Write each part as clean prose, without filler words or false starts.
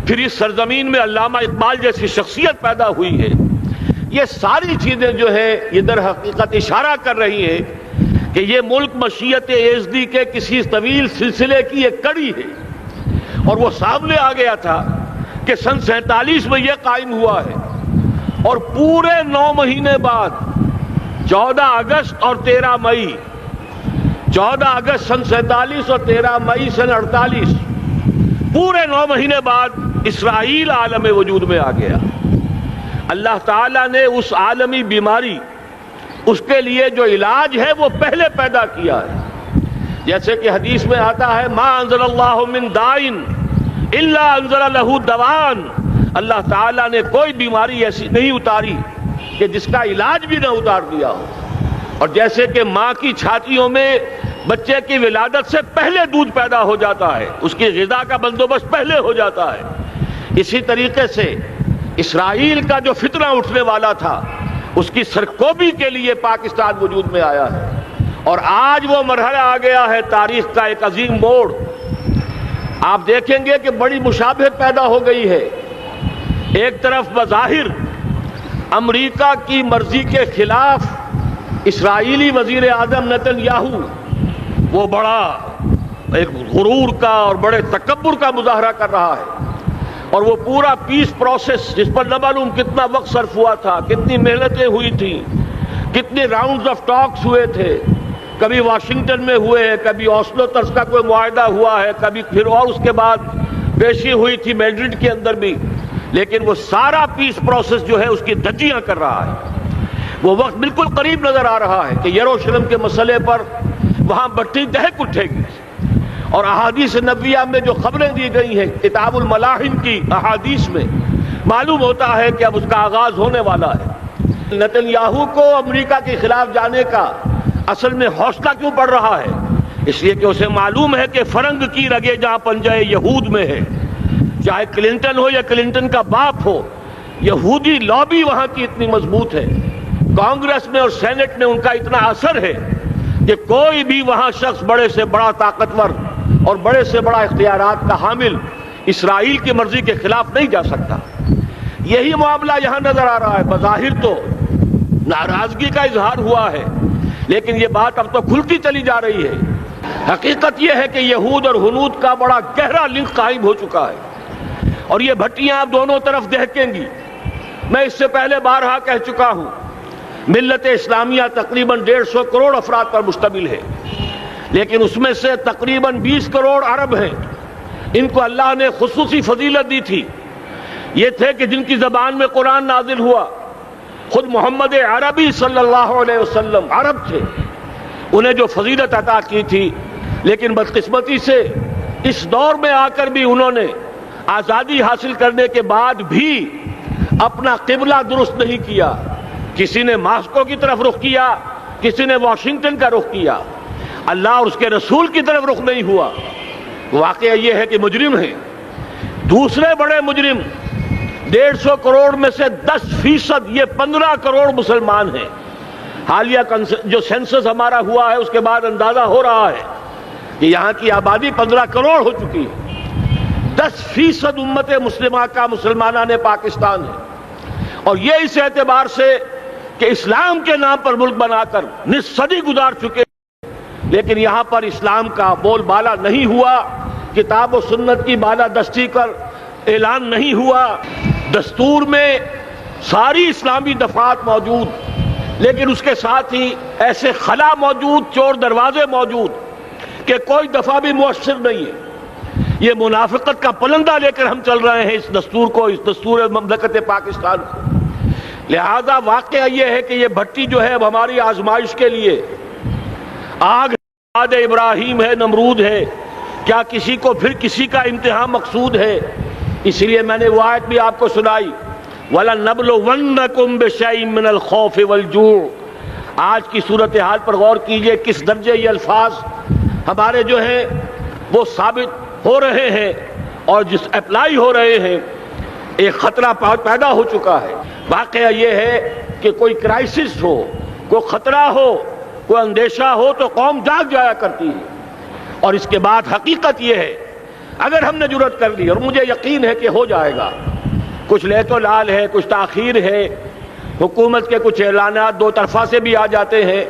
پھر اس سرزمین میں علامہ اقبال جیسی شخصیت پیدا ہوئی ہے. یہ ساری چیزیں جو ہے یہ در حقیقت اشارہ کر رہی ہیں کہ یہ ملک مشیت ایزدی کے کسی طویل سلسلے کی ایک کڑی ہے. اور وہ سامنے آ گیا تھا کہ سن 47 میں یہ قائم ہوا ہے، اور پورے 9 مہینے بعد 14 اگست اور 13 مئی، 14 اگست سن 47 اور 13 مئی سن 48، پورے 9 مہینے بعد اسرائیل عالم وجود میں آ گیا. اللہ تعالیٰ نے اس عالمی بیماری، اس کے لیے جو علاج ہے وہ پہلے پیدا کیا ہے. جیسے کہ حدیث میں آتا ہے ما انزل اللہ من دائن الا انزل لہ دوان، اللہ تعالیٰ نے کوئی بیماری ایسی نہیں اتاری کہ جس کا علاج بھی نہ اتار دیا ہو. اور جیسے کہ ماں کی چھاتیوں میں بچے کی ولادت سے پہلے دودھ پیدا ہو جاتا ہے، اس کی غذا کا بندوبست پہلے ہو جاتا ہے، اسی طریقے سے اسرائیل کا جو فتنہ اٹھنے والا تھا اس کی سرکوبی کے لیے پاکستان وجود میں آیا ہے. اور آج وہ مرحلہ آ گیا ہے تاریخ کا ایک عظیم موڑ. آپ دیکھیں گے کہ بڑی مشابہت پیدا ہو گئی ہے. ایک طرف بظاہر امریکہ کی مرضی کے خلاف اسرائیلی وزیر اعظم نیتن یاہو وہ بڑا ایک غرور کا اور بڑے تکبر کا مظاہرہ کر رہا ہے، اور وہ پورا پیس پروسیس جس پر نہ معلوم کتنا وقت صرف ہوا تھا، کتنی محنتیں ہوئی تھیں، کتنے راؤنڈز آف ٹاکس ہوئے تھے، کبھی واشنگٹن میں ہوئے ہیں، کبھی اوسلو طرز کا کوئی معاہدہ ہوا ہے، کبھی پھر اور اس کے بعد پیشی ہوئی تھی میڈرڈ کے اندر بھی، لیکن وہ سارا پیس پروسیس جو ہے اس کی دھجیاں کر رہا ہے. وہ وقت بالکل قریب نظر آ رہا ہے کہ یروشلم کے مسئلے پر وہاں بٹی دہک اٹھے گی. اور احادیث نبویہ میں جو خبریں دی گئی ہیں کتاب الملاحم کی احادیث میں معلوم ہوتا ہے کہ اب اس کا آغاز ہونے والا ہے. نیتن یاہو کو امریکہ کے خلاف جانے کا اصل میں حوصلہ کیوں پڑ رہا ہے؟ اس لیے کہ اسے معلوم ہے کہ فرنگ کی رگیں جہاں پنجہ یہود میں ہے، چاہے کلنٹن ہو یا کلنٹن کا باپ ہو، یہودی لابی وہاں کی اتنی مضبوط ہے، کانگریس میں اور سینٹ میں ان کا اتنا اثر ہے کہ کوئی بھی وہاں شخص بڑے سے بڑا طاقتور اور بڑے سے بڑا اختیارات کا حامل اسرائیل کی مرضی کے خلاف نہیں جا سکتا. یہی معاملہ یہاں نظر آ رہا ہے. بظاہر تو ناراضگی کا اظہار ہوا ہے، لیکن یہ بات اب تو کھلتی چلی جا رہی ہے. حقیقت یہ ہے کہ یہود اور ہنود کا بڑا گہرا لنک قائم ہو چکا ہے، اور یہ بھٹیاں اب دونوں طرف دہکیں گی. میں اس سے پہلے بارہا کہہ چکا ہوں، ملت اسلامیہ تقریباً 150 کروڑ افراد پر مشتمل ہے، لیکن اس میں سے تقریباً 20 کروڑ عرب ہیں. ان کو اللہ نے خصوصی فضیلت دی تھی. یہ تھے کہ جن کی زبان میں قرآن نازل ہوا، خود محمد عربی صلی اللہ علیہ وسلم عرب تھے، انہیں جو فضیلت عطا کی تھی. لیکن بدقسمتی سے اس دور میں آ کر بھی انہوں نے آزادی حاصل کرنے کے بعد بھی اپنا قبلہ درست نہیں کیا. کسی نے ماسکو کی طرف رخ کیا، کسی نے واشنگٹن کا رخ کیا، اللہ اور اس کے رسول کی طرف رخ نہیں ہوا. واقعہ یہ ہے کہ مجرم ہیں. دوسرے بڑے مجرم 150 کروڑ میں سے 10%، یہ 15 کروڑ مسلمان ہیں. حالیہ جو سینسس ہمارا ہوا ہے اس کے بعد اندازہ ہو رہا ہے کہ یہاں کی آبادی 15 کروڑ ہو چکی ہے. 10% امت مسلمہ کا مسلمانان پاکستان ہے، اور یہ اس اعتبار سے کہ اسلام کے نام پر ملک بنا کر نصف صدی گزار چکے، لیکن یہاں پر اسلام کا بول بالا نہیں ہوا، کتاب و سنت کی بالادستی پر اعلان نہیں ہوا. دستور میں ساری اسلامی دفعات موجود، لیکن اس کے ساتھ ہی ایسے خلا موجود، چور دروازے موجود کہ کوئی دفعہ بھی مؤثر نہیں ہے. یہ منافقت کا پلندہ لے کر ہم چل رہے ہیں اس دستور کو، اس دستور مملکت پاکستان کو. لہذا واقعہ یہ ہے کہ یہ بھٹی جو ہے اب ہماری آزمائش کے لیے آگ آد ابراہیم ہے، نمرود ہے. کیا کسی کو پھر کسی کا امتحان مقصود ہے؟ اسی لیے میں نے وہ آیت بھی آپ کو سنائی، وَلَنَّبْلُوَنَّكُمْ بِشَيْءٍ مِّنَ الْخَوْفِ وَالْجُوعِ. آج کی صورتحال پر غور کیجئے، کس درجے یہ الفاظ ہمارے جو ہیں وہ ثابت ہو رہے ہیں اور جس اپلائی ہو رہے ہیں. ایک خطرہ پیدا ہو چکا ہے. واقعہ یہ ہے کہ کوئی کرائسس ہو، کوئی خطرہ ہو، کوئی اندیشہ ہو تو قوم جاگ جایا کرتی ہے. اور اس کے بعد حقیقت یہ ہے اگر ہم نے جرأت کر لی، اور مجھے یقین ہے کہ ہو جائے گا، کچھ لیت و لال ہے، کچھ تاخیر ہے، حکومت کے کچھ اعلانات دو طرفہ سے بھی آ جاتے ہیں،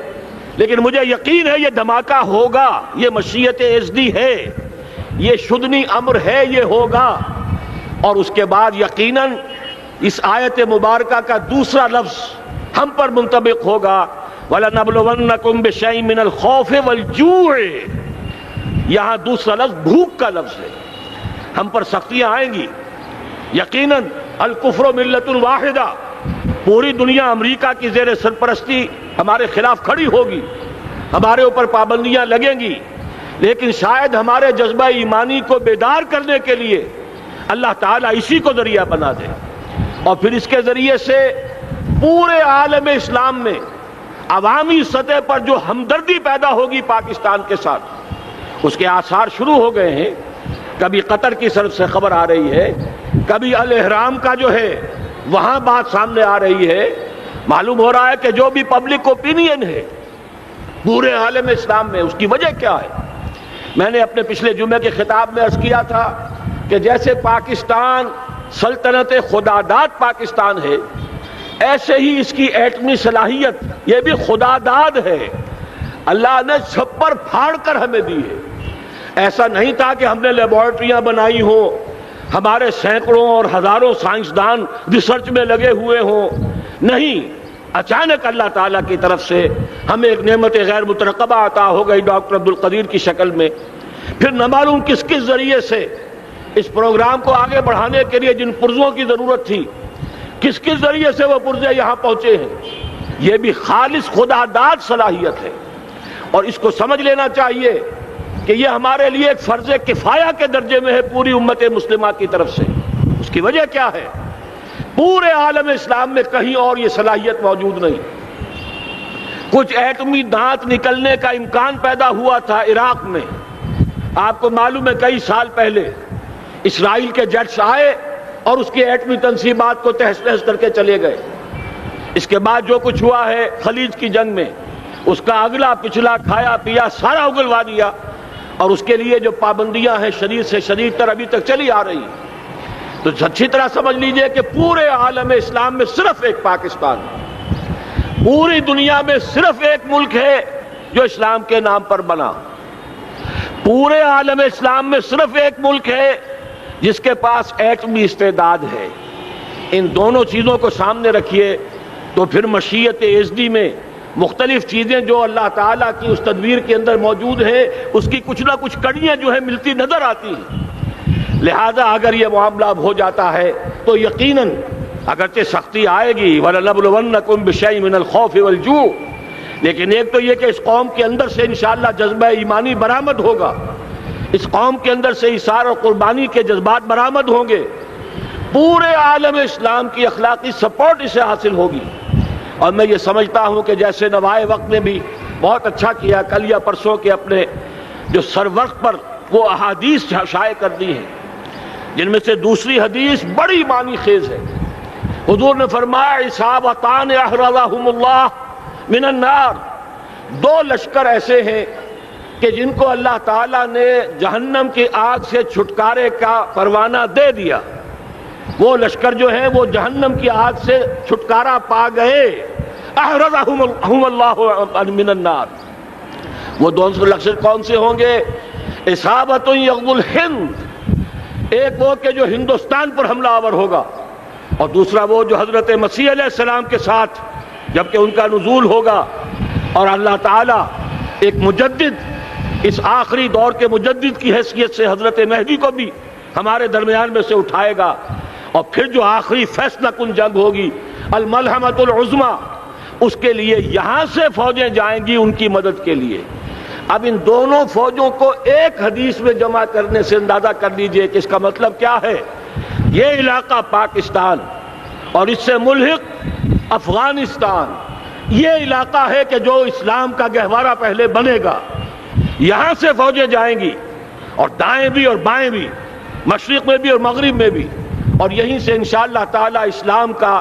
لیکن مجھے یقین ہے یہ دھماکہ ہوگا، یہ مشیت ایزدی ہے، یہ شدنی امر ہے، یہ ہوگا۔ اور اس کے بعد یقیناً اس آیت مبارکہ کا دوسرا لفظ ہم پر منطبق ہوگا، وَلَنَبْلُوَنَّكُمْ بِشَيْءٍ مِّنَ الْخَوْفِ وَالْجُوعِ۔ یہاں دوسرا لفظ بھوک کا لفظ ہے، ہم پر سختیاں آئیں گی یقیناً۔ الکفر ملت واحدہ، پوری دنیا امریکہ کی زیر سرپرستی ہمارے خلاف کھڑی ہوگی، ہمارے اوپر پابندیاں لگیں گی، لیکن شاید ہمارے جذبہ ایمانی کو بیدار کرنے کے لیے اللہ تعالیٰ اسی کو ذریعہ بنا دے، اور پھر اس کے ذریعے سے پورے عالم اسلام میں عوامی سطح پر جو ہمدردی پیدا ہوگی پاکستان کے ساتھ، اس کے آثار شروع ہو گئے ہیں۔ کبھی قطر کی طرف سے خبر آ رہی ہے، کبھی الاحرام کا جو ہے وہاں بات سامنے آ رہی ہے۔ معلوم ہو رہا ہے کہ جو بھی پبلک اوپینین ہے پورے عالم اسلام میں، اس کی وجہ کیا ہے؟ میں نے اپنے پچھلے جمعے کے خطاب میں عرض کیا تھا کہ جیسے پاکستان سلطنت خداداد پاکستان ہے، ایسے ہی اس کی ایٹمی صلاحیت یہ بھی خداداد ہے، اللہ نے چھپر پھاڑ کر ہمیں دی ہے۔ ایسا نہیں تھا کہ ہم نے لیبارٹریاں بنائی ہوں، ہمارے سینکڑوں اور ہزاروں سائنسدان ریسرچ میں لگے ہوئے ہوں، نہیں، اچانک اللہ تعالیٰ کی طرف سے ہمیں ایک نعمت غیر مترقبہ عطا ہو گئی ڈاکٹر عبدالقدیر کی شکل میں۔ پھر نہ معلوم کس کس ذریعے سے اس پروگرام کو آگے بڑھانے کے لیے جن پرزوں کی ضرورت تھی، کس کس ذریعے سے وہ پرزے یہاں پہنچے ہیں۔ یہ بھی خالص خداداد صلاحیت ہے، اور اس کو سمجھ لینا چاہیے کہ یہ ہمارے لیے ایک فرض کفایہ کے درجے میں ہے پوری امت مسلمہ کی طرف سے۔ اس کی وجہ کیا ہے؟ پورے عالم اسلام میں کہیں اور یہ صلاحیت موجود نہیں۔ کچھ ایٹمی دانت نکلنے کا امکان پیدا ہوا تھا عراق میں، آپ کو معلوم ہے کئی سال پہلے اسرائیل کے جیٹس آئے اور اس کی ایٹمی تنصیبات کو تہس نہس کر کے چلے گئے۔ اس کے بعد جو کچھ ہوا ہے خلیج کی جنگ میں، اس کا اگلا پچھلا کھایا پیا سارا اگلوا دیا، اور اس کے لیے جو پابندیاں ہیں شدید سے شدید تر ابھی تک چلی آ رہی ہیں۔ تو اچھی طرح سمجھ لیجئے کہ پورے عالم اسلام میں صرف ایک پاکستان ہے، پوری دنیا میں صرف ایک ملک ہے جو اسلام کے نام پر بنا، پورے عالم اسلام میں صرف ایک ملک ہے جس کے پاس ایٹمی استعداد ہے۔ ان دونوں چیزوں کو سامنے رکھیے تو پھر مشیت ایزدی میں مختلف چیزیں جو اللہ تعالیٰ کی اس تدبیر کے اندر موجود ہے، اس کی کچھ نہ کچھ کڑیاں جو ہے ملتی نظر آتی ہیں۔ لہذا اگر یہ معاملہ ہو جاتا ہے تو یقیناً اگرچہ سختی آئے گی، وَلَنَبْلُوَنَّكُمْ بِشَيْءٍ مِّنَ الْخَوْفِ وَالْجُوعِ، لیکن ایک تو یہ کہ اس قوم کے اندر سے انشاءاللہ جذبہ ایمانی برآمد ہوگا، اس قوم کے اندر سے ایثار اور قربانی کے جذبات برآمد ہوں گے، پورے عالم اسلام کی اخلاقی سپورٹ اسے حاصل ہوگی۔ اور میں یہ سمجھتا ہوں کہ جیسے نوائے وقت نے بھی بہت اچھا کیا، کل یا پرسوں کے اپنے جو سر وقت پر وہ احادیث شائع کر دی ہیں، جن میں سے دوسری حدیث بڑی معنی خیز ہے۔ حضور نے فرمایا اصابتان احرزہم اللہ من النار، دو لشکر ایسے ہیں کہ جن کو اللہ تعالیٰ نے جہنم کی آگ سے چھٹکارے کا پروانہ دے دیا، وہ لشکر جو ہیں وہ جہنم کی آگ سے چھٹکارا پا گئے، احرزہم اللہ من النار۔ وہ دونوں لشکر کون سے ہوں گے؟ اصابت یغزو الہند، ایک وہ کہ جو ہندوستان پر حملہ آور ہوگا، اور دوسرا وہ جو حضرت مسیح علیہ السلام کے ساتھ جبکہ ان کا نزول ہوگا، اور اللہ تعالیٰ ایک مجدد، اس آخری دور کے مجدد کی حیثیت سے حضرت مہدی کو بھی ہمارے درمیان میں سے اٹھائے گا، اور پھر جو آخری فیصلہ کن جنگ ہوگی الملحمۃ العظمیٰ، اس کے لیے یہاں سے فوجیں جائیں گی ان کی مدد کے لیے۔ اب ان دونوں فوجوں کو ایک حدیث میں جمع کرنے سے اندازہ کر لیجئے کہ اس کا مطلب کیا ہے۔ یہ علاقہ پاکستان اور اس سے ملحق افغانستان، یہ علاقہ ہے کہ جو اسلام کا گہوارہ پہلے بنے گا، یہاں سے فوجیں جائیں گی، اور دائیں بھی اور بائیں بھی، مشرق میں بھی اور مغرب میں بھی، اور یہیں سے انشاءاللہ تعالی اسلام کا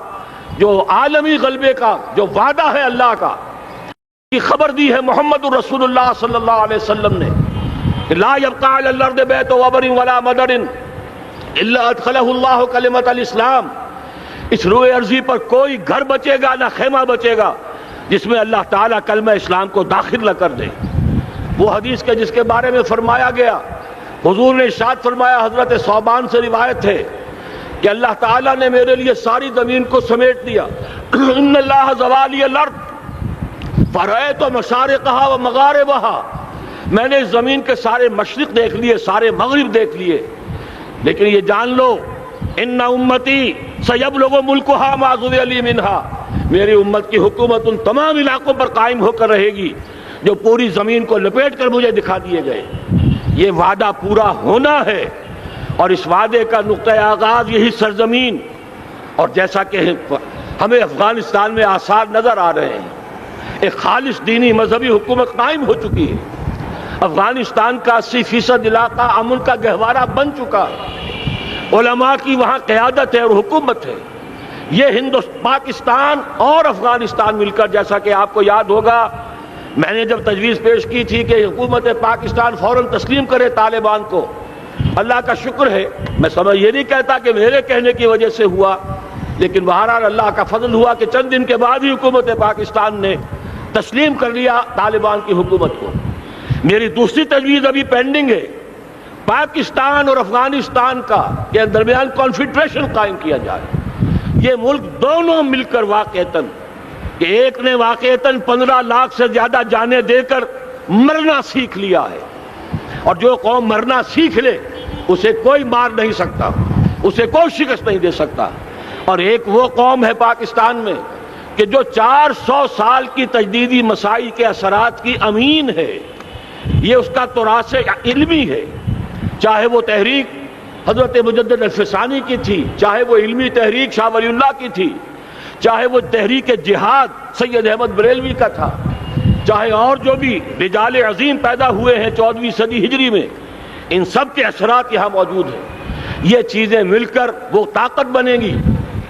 جو عالمی غلبے کا جو وعدہ ہے اللہ کا، کی خبر دی ہے محمد الرسول اللہ صلی اللہ علیہ وسلم نے لا يبقى على الارض بیت وبر ولا مدر الا ادخلہ اللہ کلمۃ الاسلام، اس روئے ارضی پر کوئی گھر بچے گا نہ خیمہ بچے گا جس میں اللہ تعالیٰ کلمہ اسلام کو داخل نہ کر دے۔ وہ حدیث کے جس کے بارے میں فرمایا گیا، حضور نے ارشاد فرمایا، حضرت ثوبان سے روایت ہے کہ اللہ تعالیٰ نے میرے لیے ساری زمین کو سمیٹ دیا۔ ان اللہ زوالی الارض فرأیت مشارقہا و مغاربہا، میں نے اس زمین کے سارے مشرق دیکھ لیے، سارے مغرب دیکھ لیے، لیکن یہ جان لو ان امتی سیبلغ ملکہا ما ظل لی منہا، میری امت کی حکومت ان تمام علاقوں پر قائم ہو کر رہے گی جو پوری زمین کو لپیٹ کر مجھے دکھا دیے گئے۔ یہ وعدہ پورا ہونا ہے، اور اس وعدے کا نقطہ آغاز یہی سرزمین، اور جیسا کہ ہمیں افغانستان میں آثار نظر آ رہے ہیں، ایک خالص دینی مذہبی حکومت قائم ہو چکی ہے۔ افغانستان کا 80% علاقہ امن کا گہوارہ بن چکا ہے، علماء کی وہاں قیادت ہے اور حکومت ہے۔ یہ پاکستان اور افغانستان مل کر، جیسا کہ آپ کو یاد ہوگا میں نے جب تجویز پیش کی تھی کہ حکومت پاکستان فوراً تسلیم کرے طالبان کو، اللہ کا شکر ہے، میں یہ نہیں کہتا کہ میرے کہنے کی وجہ سے ہوا، لیکن بہرحال اللہ کا فضل ہوا کہ چند دن کے بعد ہی حکومت پاکستان نے تسلیم کر لیا طالبان کی حکومت کو۔ میری دوسری تجویز ابھی پینڈنگ ہے، پاکستان اور افغانستان کا کے درمیان کانفیڈریشن قائم کیا جائے۔ یہ ملک دونوں مل کر واقعتاً، کہ ایک نے واقعتاً 15 لاکھ سے زیادہ جانیں دے کر مرنا سیکھ لیا ہے، اور جو قوم مرنا سیکھ لے اسے کوئی مار نہیں سکتا، اسے کوئی شکست نہیں دے سکتا، اور ایک وہ قوم ہے پاکستان میں کہ جو 400 سال کی تجدیدی مسائی کے اثرات کی امین ہے، یہ اس کا تراث علمی ہے، چاہے وہ تحریک حضرت مجدد الفسانی کی تھی، چاہے وہ علمی تحریک شاہ ولی اللہ کی تھی، چاہے وہ تحریک جہاد سید احمد بریلوی کا تھا، چاہے اور جو بھی رجال عظیم پیدا ہوئے ہیں 14ویں صدی ہجری میں، ان سب کے اثرات یہاں موجود ہیں۔ یہ چیزیں مل کر وہ طاقت بنے گی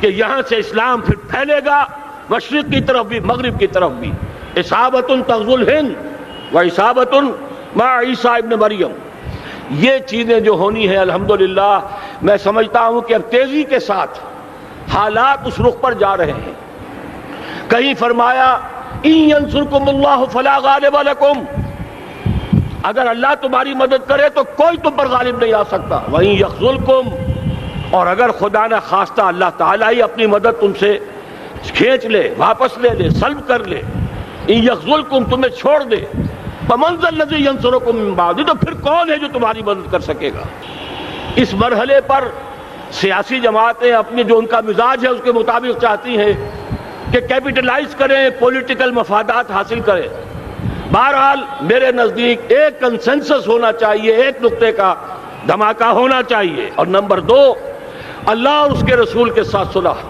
کہ یہاں سے اسلام پھر پھیلے گا، مشرق کی طرف بھی مغرب کی طرف بھی۔ اصابۃ تغزو الہند و اصابۃ مع عیسیٰ ابن مریم، یہ چیزیں جو ہونی ہیں الحمدللہ میں سمجھتا ہوں کہ اب تیزی کے ساتھ حالات اس رخ پر جا رہے ہیں۔ کہیں فرمایا ان ینصرکم اللہ فلا غالب لکم، اگر اللہ تمہاری مدد کرے تو کوئی تم پر غالب نہیں آ سکتا، وَإِن یخذلکم، اور اگر خدا نہ خواستہ اللہ تعالیٰ ہی اپنی مدد تم سے کھینچ لے، واپس لے لے، سلب کر لے، ان یخذلکم، تمہیں چھوڑ دے، فمن ذا الذی ینصرکم من بعد، تو پھر کون ہے جو تمہاری مدد کر سکے گا۔ اس مرحلے پر سیاسی جماعتیں اپنی جو ان کا مزاج ہے اس کے مطابق چاہتی ہیں کہ کیپٹلائز کریں، پولیٹیکل مفادات حاصل کریں۔ بہرحال میرے نزدیک ایک کنسنسس ہونا چاہیے، ایک نقطے کا دھماکہ ہونا چاہیے، اور نمبر 2 اللہ اور اس کے رسول کے ساتھ صلح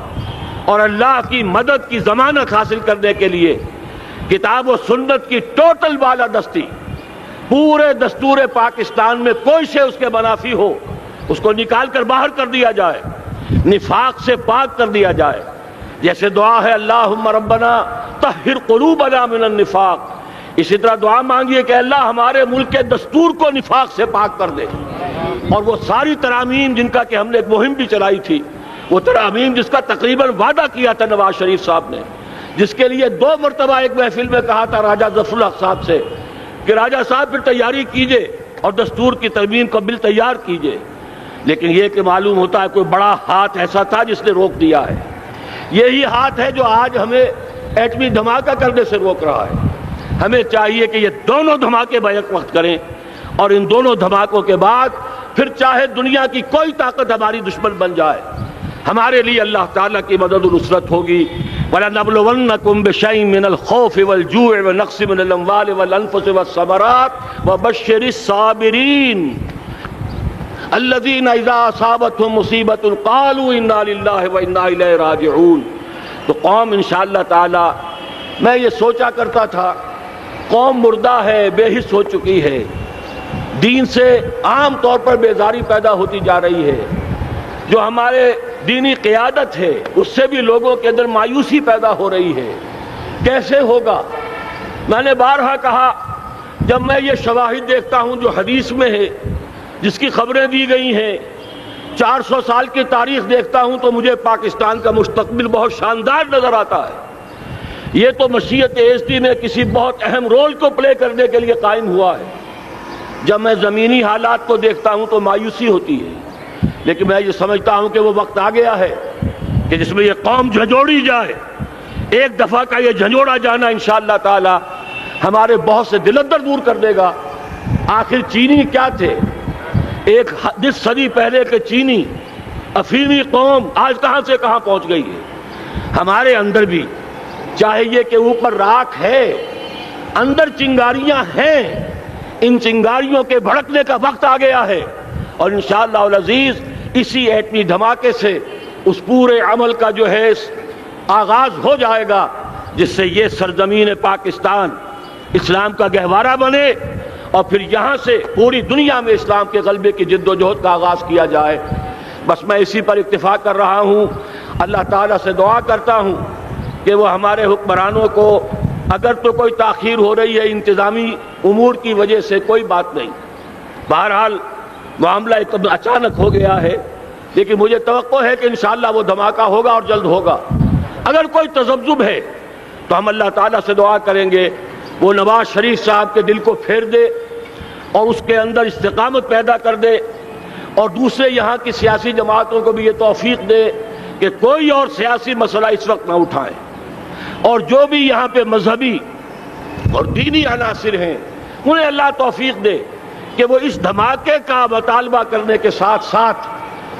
اور اللہ کی مدد کی ضمانت حاصل کرنے کے لیے کتاب و سنت کی ٹوٹل بالادستی، پورے دستور پاکستان میں کوئی شے اس کے منافی ہو اس کو نکال کر باہر کر دیا جائے، نفاق سے پاک کر دیا جائے۔ جیسے دعا ہے اللہم ربنا طہر قلوبنا من النفاق، اسی طرح دعا مانگیے کہ اللہ ہمارے ملک کے دستور کو نفاق سے پاک کر دے، اور وہ ساری ترامیم جن کا کہ ہم نے ایک مہم بھی چلائی تھی، وہ ترامیم جس کا تقریباً وعدہ کیا تھا نواز شریف صاحب نے، جس کے لیے 2 مرتبہ ایک محفل میں کہا تھا راجہ ظفر الحق صاحب سے کہ راجہ صاحب پھر تیاری کیجئے اور دستور کی ترمیم کا بل تیار کیجئے، لیکن یہ کہ معلوم ہوتا ہے کوئی بڑا ہاتھ ایسا تھا جس نے روک دیا ہے۔ یہی ہاتھ ہے جو آج ہمیں ایٹمی دھماکہ کرنے سے روک رہا ہے۔ ہمیں چاہیے کہ یہ دونوں دھماکے بیک وقت کریں، اور ان دونوں دھماکوں کے بعد پھر چاہے دنیا کی کوئی طاقت ہماری دشمن بن جائے، ہمارے لیے اللہ تعالیٰ کی مدد و نصرت ہوگی۔ وَلَنَبْلُوَنَّكُمْ بِشَيْءٍ مِّنَ الْخَوْفِ وَالْجُوعِ وَنَقْصٍ مِّنَ الْأَمْوَالِ وَالْأَنفُسِ وَالثَّمَرَاتِ وَبَشِّرِ الصَّابِرِينَ الَّذِينَ إِذَا أَصَابَتْهُم مُّصِيبَةٌ قَالُوا إِنَّا لِلَّهِ وَإِنَّا إِلَيْهِ رَاجِعُونَ۔ تو قوم انشاءاللہ تعالی، میں یہ سوچا کرتا تھا قوم مردہ ہے، بے حس ہو چکی ہے، دین سے عام طور پر بیزاری پیدا ہوتی جا رہی ہے، جو ہمارے دینی قیادت ہے اس سے بھی لوگوں کے اندر مایوسی پیدا ہو رہی ہے۔ کیسے ہوگا؟ میں نے بارہا کہا جب میں یہ شواہد دیکھتا ہوں جو حدیث میں ہے، جس کی خبریں دی گئی ہیں، 400 سال کی تاریخ دیکھتا ہوں، تو مجھے پاکستان کا مستقبل بہت شاندار نظر آتا ہے۔ یہ تو مشیت ایزدی میں کسی بہت اہم رول کو پلے کرنے کے لیے قائم ہوا ہے۔ جب میں زمینی حالات کو دیکھتا ہوں تو مایوسی ہوتی ہے، لیکن میں یہ سمجھتا ہوں کہ وہ وقت آ گیا ہے کہ جس میں یہ قوم جھنجھوڑی جائے۔ ایک دفعہ کا یہ جھنجھوڑا جانا انشاءاللہ تعالی ہمارے بہت سے دل اندر دور کر دے گا۔ آخر چینی کیا تھے؟ ایک 10 صدی پہلے کے چینی افریقی قوم آج کہاں سے کہاں پہنچ گئی ہے۔ ہمارے اندر بھی چاہے یہ کہ اوپر راکھ ہے، اندر چنگاریاں ہیں، ان چنگاریوں کے بھڑکنے کا وقت آ گیا ہے، اور انشاءاللہ العزیز اسی ایٹمی دھماکے سے اس پورے عمل کا جو ہے آغاز ہو جائے گا، جس سے یہ سرزمین پاکستان اسلام کا گہوارہ بنے، اور پھر یہاں سے پوری دنیا میں اسلام کے غلبے کی جد و جہد کا آغاز کیا جائے۔ بس میں اسی پر اکتفا کر رہا ہوں۔ اللہ تعالیٰ سے دعا کرتا ہوں کہ وہ ہمارے حکمرانوں کو، اگر تو کوئی تاخیر ہو رہی ہے انتظامی امور کی وجہ سے، کوئی بات نہیں، بہرحال معاملہ ایک اچانک ہو گیا ہے، لیکن مجھے توقع ہے کہ انشاءاللہ وہ دھماکہ ہوگا اور جلد ہوگا۔ اگر کوئی تذبذب ہے تو ہم اللہ تعالیٰ سے دعا کریں گے وہ نواز شریف صاحب کے دل کو پھیر دے اور اس کے اندر استقامت پیدا کر دے، اور دوسرے یہاں کی سیاسی جماعتوں کو بھی یہ توفیق دے کہ کوئی اور سیاسی مسئلہ اس وقت نہ اٹھائیں، اور جو بھی یہاں پہ مذہبی اور دینی عناصر ہیں انہیں اللہ توفیق دے کہ وہ اس دھماکے کا مطالبہ کرنے کے ساتھ ساتھ،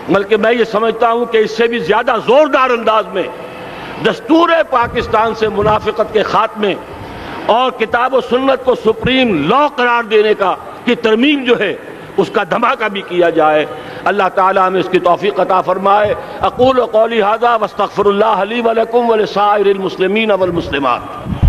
بلکہ میں یہ سمجھتا ہوں کہ اس سے بھی زیادہ زوردار انداز میں دستور پاکستان سے منافقت کے خاتمے اور کتاب و سنت کو سپریم لا قرار دینے کی ترمیم جو ہے اس کا دھماکہ بھی کیا جائے۔ اللہ تعالیٰ ہمیں اس کی توفیق عطا فرمائے۔ اقول قولی ھذا واستغفر اللہ لی ولکم ولسائر المسلمین والمسلمات۔